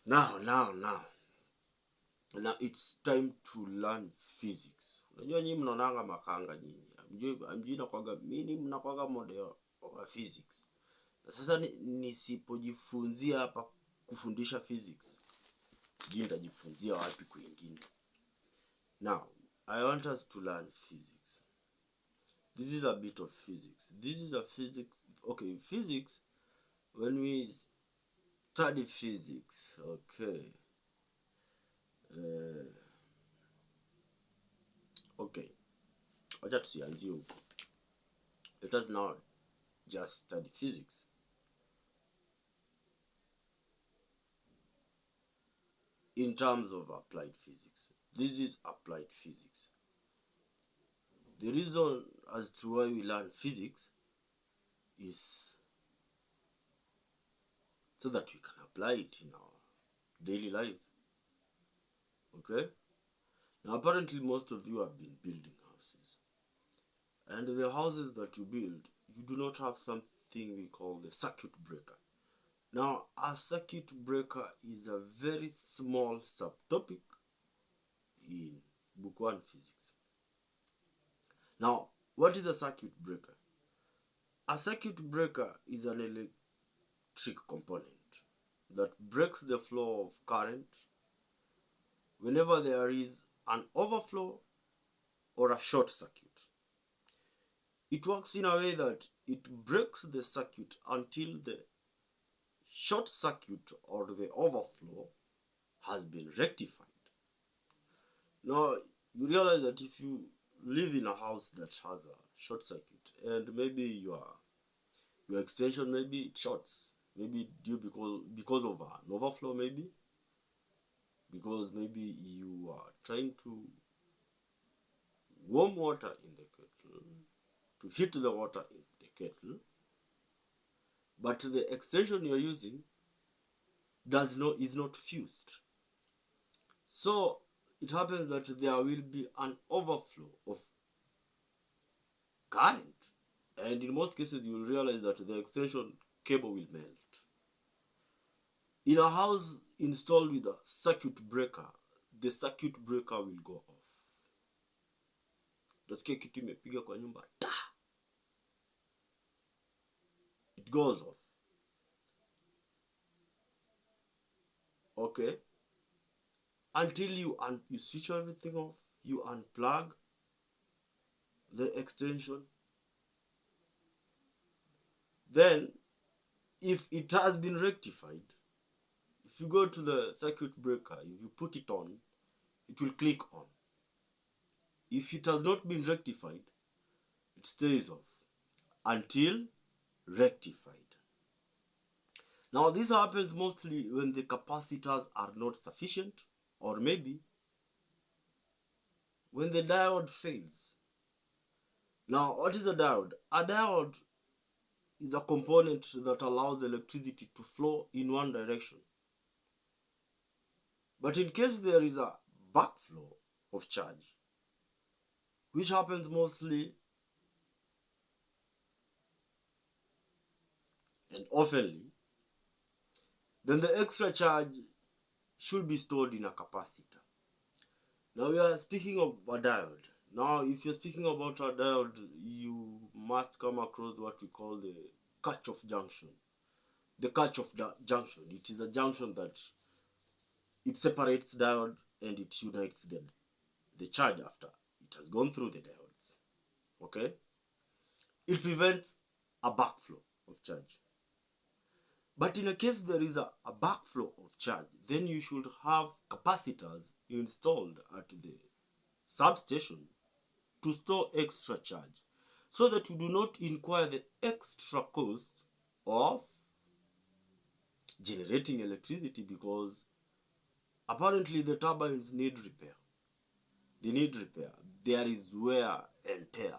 Now it's time to learn physics. Unajua nyinyi mnaonanga makanga nyinyi. Amjui nakwaga mini mnakwaga model wa physics. Na sasa nisipojifunzia hapa kufundisha physics, sijui nitajifunzia wapi kwingine. Now, I want us to learn physics. This is a bit of physics. This is a physics. Okay, physics, when we study physics, okay. Okay. Wacha tusianzie huko. Let us now just study physics. In terms of applied physics. This is applied physics. The reason as to why we learn physics is so that we can apply it in our daily lives. Okay? Now apparently most of you have been building houses. And the houses that you build, you do not have something we call the circuit breaker. Now, a circuit breaker is a very small subtopic in Book 1 Physics. Now, what is a circuit breaker? A circuit breaker is an electric component that breaks the flow of current whenever there is an overflow or a short circuit. It works in a way that it breaks the circuit until the short circuit or the overflow has been rectified. Now, you realize that if you live in a house that has a short circuit and maybe your extension, maybe it shorts, maybe due because of an overflow, maybe because maybe you are trying to warm water in the kettle, to heat the water in the kettle, but the extension you're using is not fused. So it happens that there will be an overflow of current, and in most cases you will realize that the extension cable will melt. In a house installed with a circuit breaker, the circuit breaker will go off. Utasikia kitu imepiga kwa nyumba, it goes off. Okay, until you switch everything off, you unplug the extension. Then if it has been rectified, if you go to the circuit breaker, if you put it on, it will click on. If it has not been rectified, it stays off until rectified. Now this happens mostly when the capacitors are not sufficient, or maybe when the diode fails. Now, what is a diode? A diode is a component that allows electricity to flow in one direction. But in case there is a backflow of charge, which happens mostly and oftenly, then the extra charge should be stored in a capacitor. Now we are speaking of a diode. Now if you're speaking about a diode, you must come across what we call the Kirchhoff junction. The Kirchhoff junction, it is a junction that it separates diode and it unites the charge after it has gone through the diodes. Okay? It prevents a backflow of charge. But in a case there is a backflow of charge, then you should have capacitors installed at the substation to store extra charge, so that you do not incur the extra cost of generating electricity, because apparently the turbines need repair. They need repair. There is wear and tear.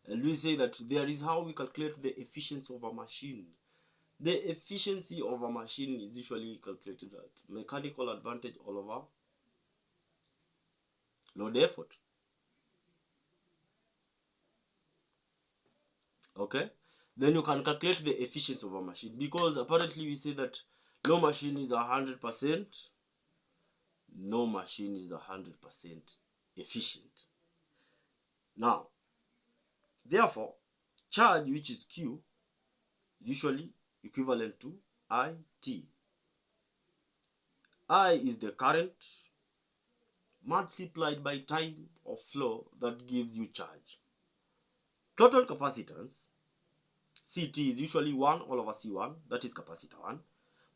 And we say that there is how we calculate the efficiency of a machine. The efficiency of a machine is usually calculated at mechanical advantage all over load effort. Okay? Then you can calculate the efficiency of a machine, because apparently we say that No machine is 100%. No machine is 100% efficient. Now, therefore, charge, which is Q, usually equivalent to IT. I is the current multiplied by time of flow that gives you charge. Total capacitance, CT, is usually 1 all over C1, that is capacitor 1,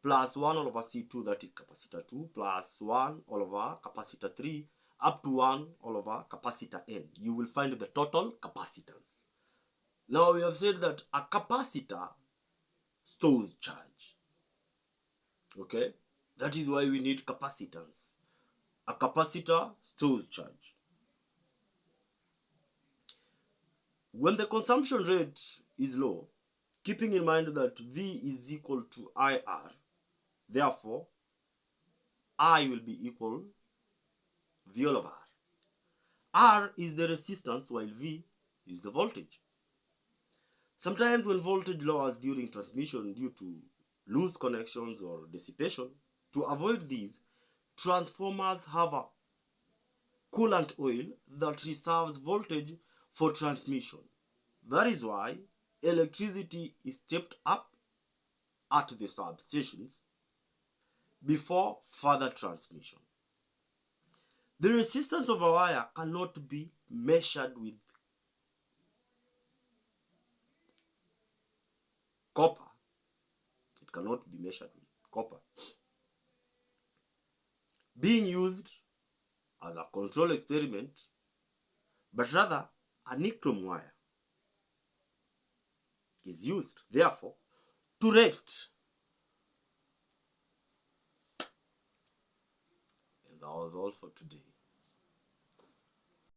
plus 1 all over C2, that is capacitor 2, plus 1 all over capacitor 3, up to 1 all over capacitor N. You will find the total capacitance. Now we have said that a capacitor stores charge. Okay? That is why we need capacitance. A capacitor stores charge. When the consumption rate is low, keeping in mind that V is equal to IR, therefore, I will be equal V all over R. R is the resistance while V is the voltage. Sometimes when voltage lowers during transmission due to loose connections or dissipation, to avoid these, transformers have a coolant oil that reserves voltage for transmission. That is why electricity is stepped up at the substations before further transmission. The resistance of a wire cannot be measured with copper. It cannot be measured with copper. Being used as a control experiment, but rather a nichrome wire is used, therefore, to rate. And that was all for today.